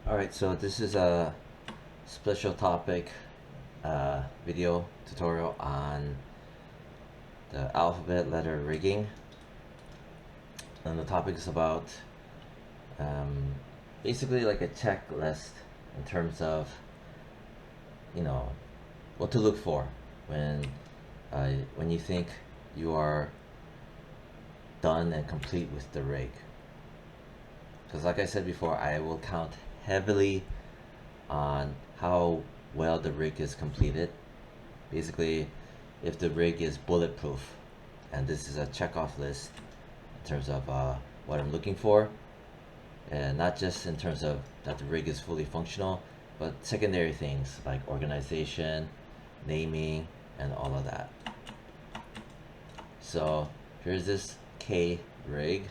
Alright, so this is a special topic video tutorial on the alphabet letter rigging, and the topic is about basically like a checklist in terms of what to look for when you think you are done and complete with the rig. Because like I said before, I will count heavily on how well the rig is completed. Basically, if the rig is bulletproof, and this is a checkoff list in terms of what I'm looking for, and not just in terms of that the rig is fully functional, but secondary things like organization, naming, and all of that. So here's this K rig,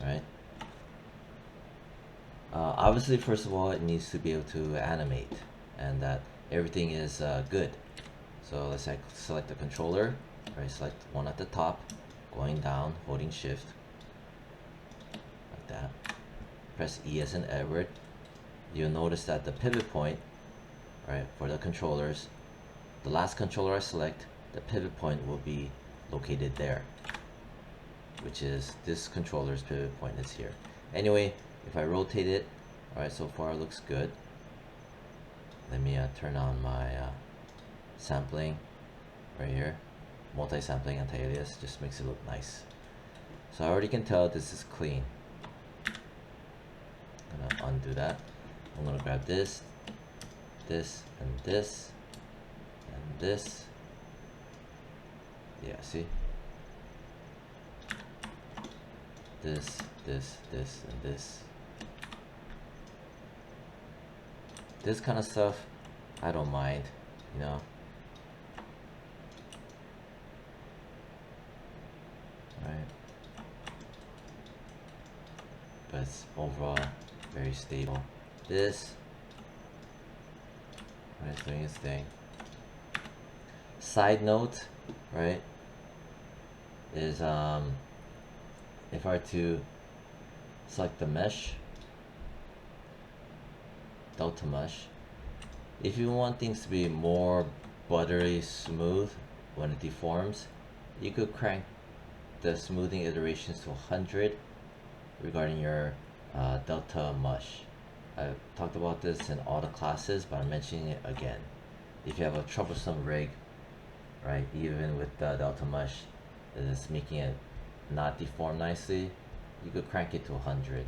right? Obviously, first of all, it needs to be able to animate and that everything is good. So let's select the controller, right? Select one at the top, going down, holding shift, like that. Press E as in Edward. You'll notice that the pivot point, right, for the controllers, the last controller I select, the pivot point will be located there, which is this controller's pivot point is here. Anyway, if I rotate it, alright, so far it looks good. Let me turn on my sampling right here. Multi-sampling anti-alias just makes it look nice. So I already can tell this is clean. I'm gonna undo that. I'm gonna grab this, this, and this, and this. Yeah, see? This, this, this, and this. This kind of stuff, I don't mind, you know. Right. But it's overall very stable. This, right, it's doing its thing. Side note, right, is if I were to select the mesh, delta mesh, if you want things to be more buttery smooth when it deforms, you could crank the smoothing iterations to 100 regarding your delta mesh. I've talked about this in all the classes, but I'm mentioning it again. If you have a troublesome rig, right, even with the delta mesh that is making it not deform nicely, you could crank it to 100.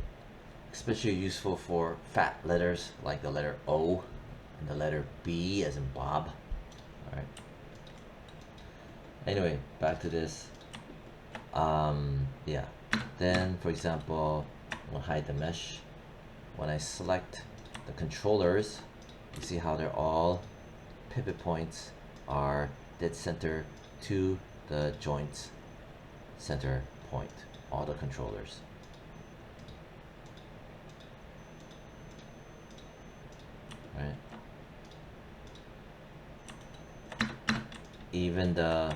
Especially useful for fat letters like the letter O and the letter B as in Bob. All right. Anyway, back to this. Yeah. Then, for example, we'll hide the mesh. When I select the controllers, you see how they're all pivot points are dead center to the joint center point. All the controllers. Right. Even the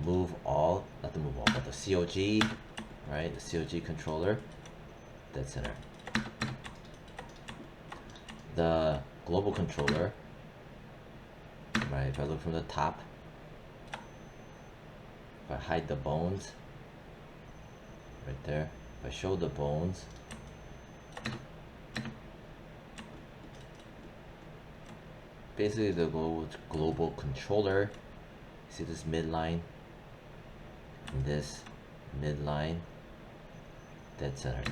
move all, not the move all, but the COG, right? The COG controller, dead center. The global controller, right? If I look from the top, if I hide the bones, right there. If I show the bones, basically the global controller, see this midline and this midline, dead center.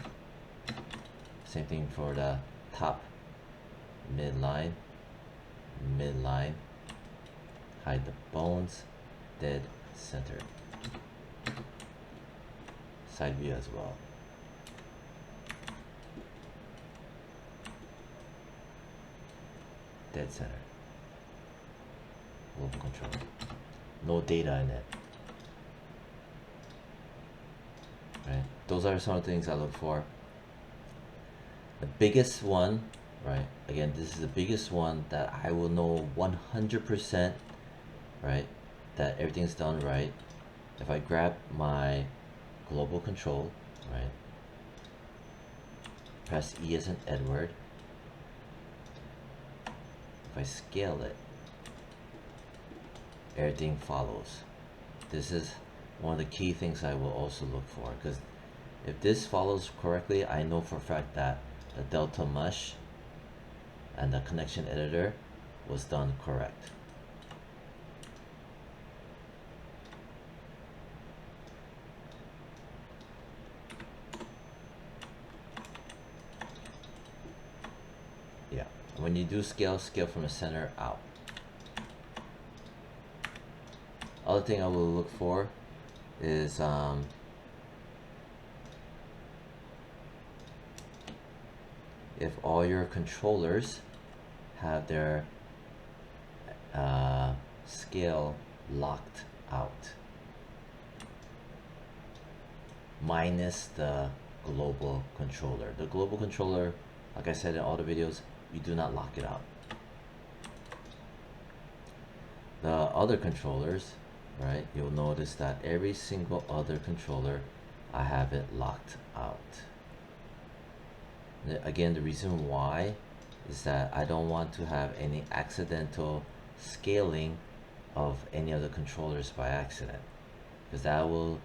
Same thing for the top, midline, midline, hide the bones, dead center. Side view as well. Dead center. Global controller. No data in it. Right? Those are some of the things I look for. The biggest one, right? Again, this is the biggest one that I will know 100%, right? That everything's done right. If I grab my global control, right? Press E as in Edward. if I scale it, everything follows. This is one of the key things I will also look for, because if this follows correctly, I know for a fact that the delta mesh and the connection editor was done correct. Yeah, when you do scale, scale from the center out. Other thing I will look for is if all your controllers have their scale locked out, minus the global controller. The global controller, like I said in all the videos, you do not lock it out. The other controllers, right, you'll notice that every single other controller, I have it locked out. Again, the reason why is that I don't want to have any accidental scaling of any of the controllers by accident, because that will,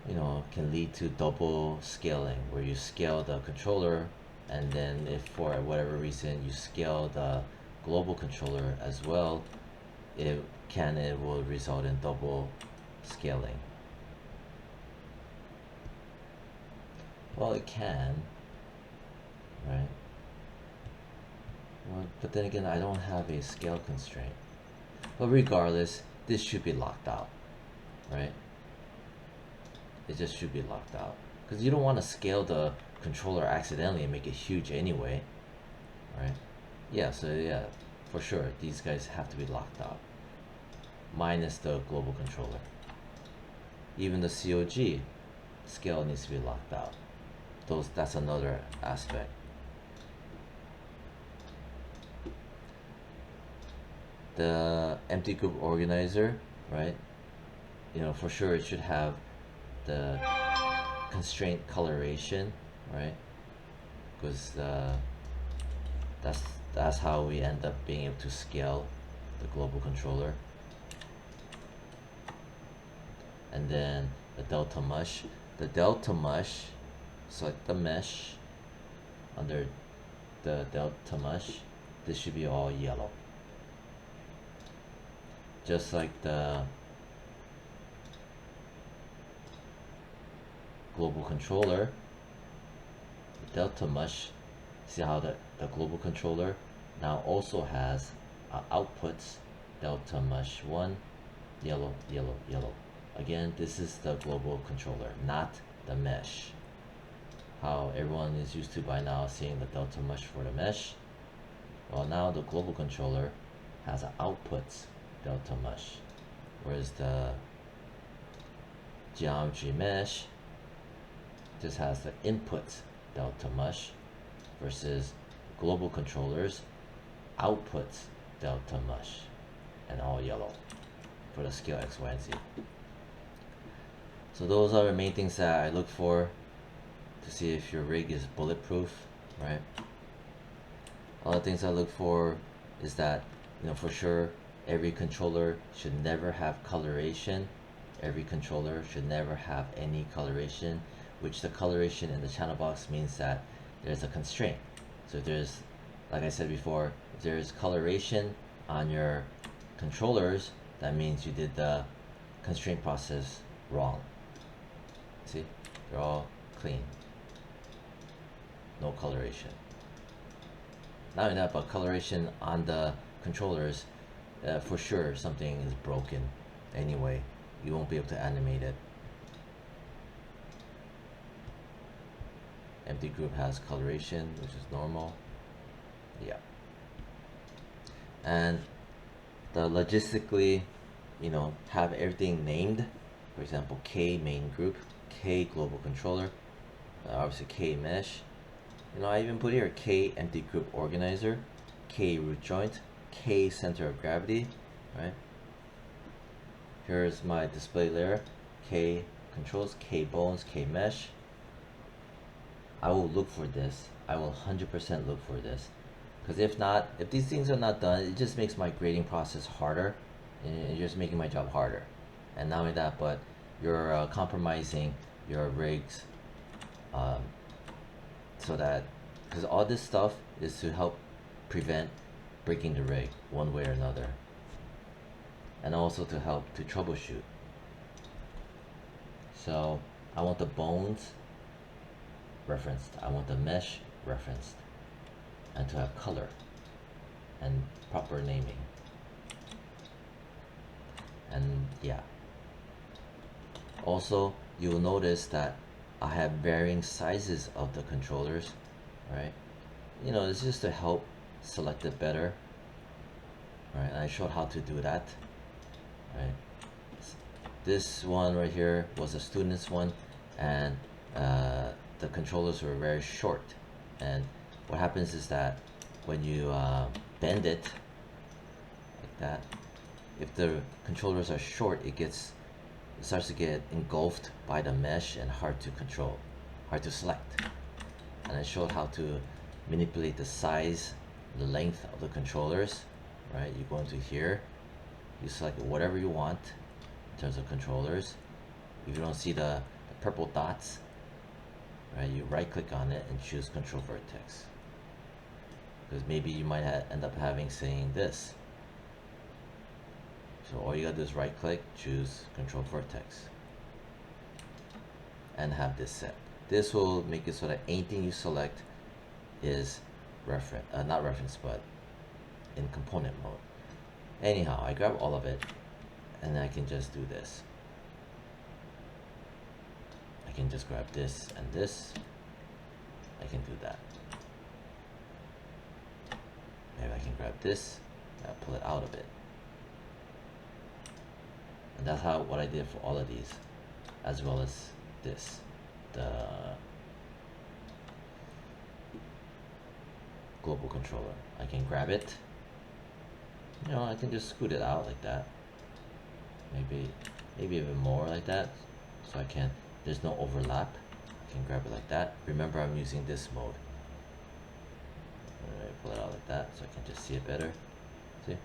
you know, can lead to double scaling, where you scale the controller and then if for whatever reason you scale the global controller as well, it will result in double scaling. Well, it can, right? Well, but then again, I don't have a scale constraint. But regardless, this should be locked out, right? It just should be locked out, because you don't want to scale the controller accidentally and make it huge anyway, right? Yeah, so yeah, for sure, these guys have to be locked out, minus the global controller. Even the COG scale needs to be locked out. That's another aspect. The empty group organizer, right? You know, for sure it should have the constraint coloration, right? Because that's how we end up being able to scale the global controller. And then the delta mesh. The delta mesh, select the mesh under the delta mesh. This should be all yellow, just like the global controller. The delta mesh, see how the global controller now also has outputs, delta mesh 1, yellow, yellow, yellow. Again, this is the global controller, not the mesh. How everyone is used to by now, seeing the delta mesh for the mesh. Well, now the global controller has outputs delta mesh, whereas the geometry mesh just has the inputs delta mesh, versus global controllers outputs delta mesh, and all yellow for the scale X, Y, and Z. So those are the main things that I look for to see if your rig is bulletproof, right? Other things I look for is that, you know, for sure every controller should never have coloration. Every controller should never have any coloration, which the coloration in the channel box means that there's a constraint. So if there's, like I said before, if there's coloration on your controllers, that means you did the constraint process wrong. See, they're all clean, no coloration. Not only that, but coloration on the controllers, for sure something is broken anyway. You won't be able to animate it. Empty group has coloration, which is normal. Yeah. And the logistically, you know, have everything named. For example, K main group, K global controller, obviously K mesh. You know, I even put here K empty group organizer, K root joint, K center of gravity, right? Here's my display layer, K controls, K bones, K mesh. I will look for this. I will 100% look for this. Because if not, if these things are not done, it just makes my grading process harder, and you're just making my job harder. And not only that, but you're compromising your rigs, um, so that, because all this stuff is to help prevent breaking the rig one way or another, and also to help to troubleshoot. So I want the bones referenced, I want the mesh referenced, and to have color and proper naming. And yeah, also you'll notice that I have varying sizes of the controllers, right? You know, it's just to help select it better, right? And I showed how to do that, right? This one right here was a student's one, and the controllers were very short. And what happens is that when you bend it like that, if the controllers are short, it starts to get engulfed by the mesh and hard to control, hard to select. And I showed how to manipulate the size, the length of the controllers, right? You go into here, you select whatever you want in terms of controllers. If you don't see the purple dots, right, you right click on it and choose control vertex. Because maybe you might end up having saying this. So all you gotta do is right click, choose control vertex, and have this set. This will make it so that anything you select is not reference, but in component mode. Anyhow, I grab all of it, and I can just do this. I can just grab this and this. I can do that. Maybe I can grab this, pull it out of it. And that's what I did for all of these, as well as this, the global controller. I can grab it, you know, I can just scoot it out like that. Maybe even more like that, so there's no overlap. I can grab it like that. Remember, I'm using this mode. Alright, pull it out like that so I can just see it better. See?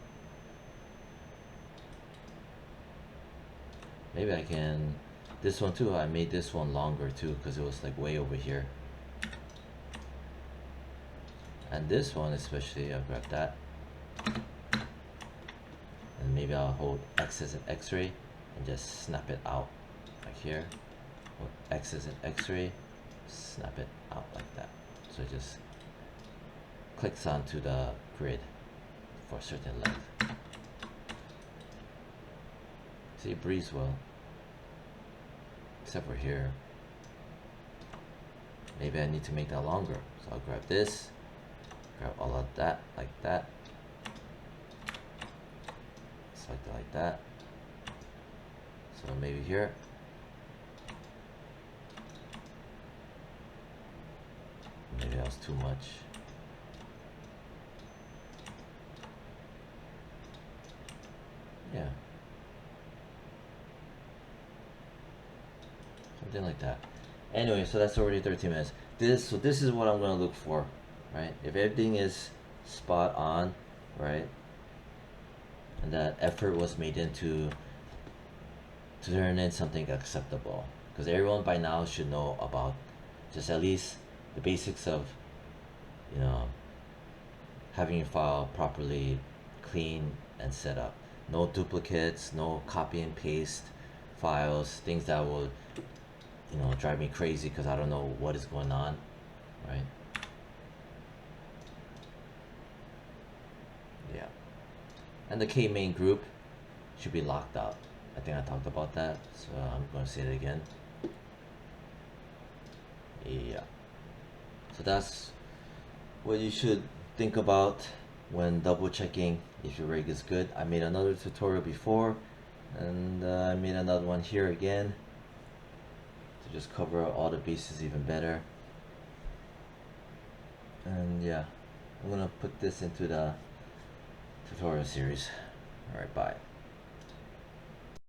Maybe I can, this one too, I made this one longer too because it was like way over here. And this one especially, I'll grab that. And maybe I'll hold X as an X-ray and just snap it out like here. Hold X as an X-ray, snap it out like that. So it just clicks onto the grid for a certain length. See, it breathes well. Except for here. Maybe I need to make that longer. So I'll grab this, grab all of that like that. Select it like that. So maybe here. Maybe that was too much. Yeah. Something like that. Anyway, so that's already 13 minutes. So this is what I'm gonna look for, right? If everything is spot on, right? And that effort was made into to turn in something acceptable. Because everyone by now should know about just at least the basics of, you know, having your file properly clean and set up. No duplicates, no copy and paste files, things that will, you know, drive me crazy because I don't know what is going on, right? Yeah. And the K main group should be locked out. I think I talked about that, so I'm going to say it again. Yeah. So that's what you should think about when double checking if your rig is good. I made another tutorial before, and I made another one here again to just cover all the bases even better. And yeah, I'm gonna put this into the tutorial series. Alright, bye.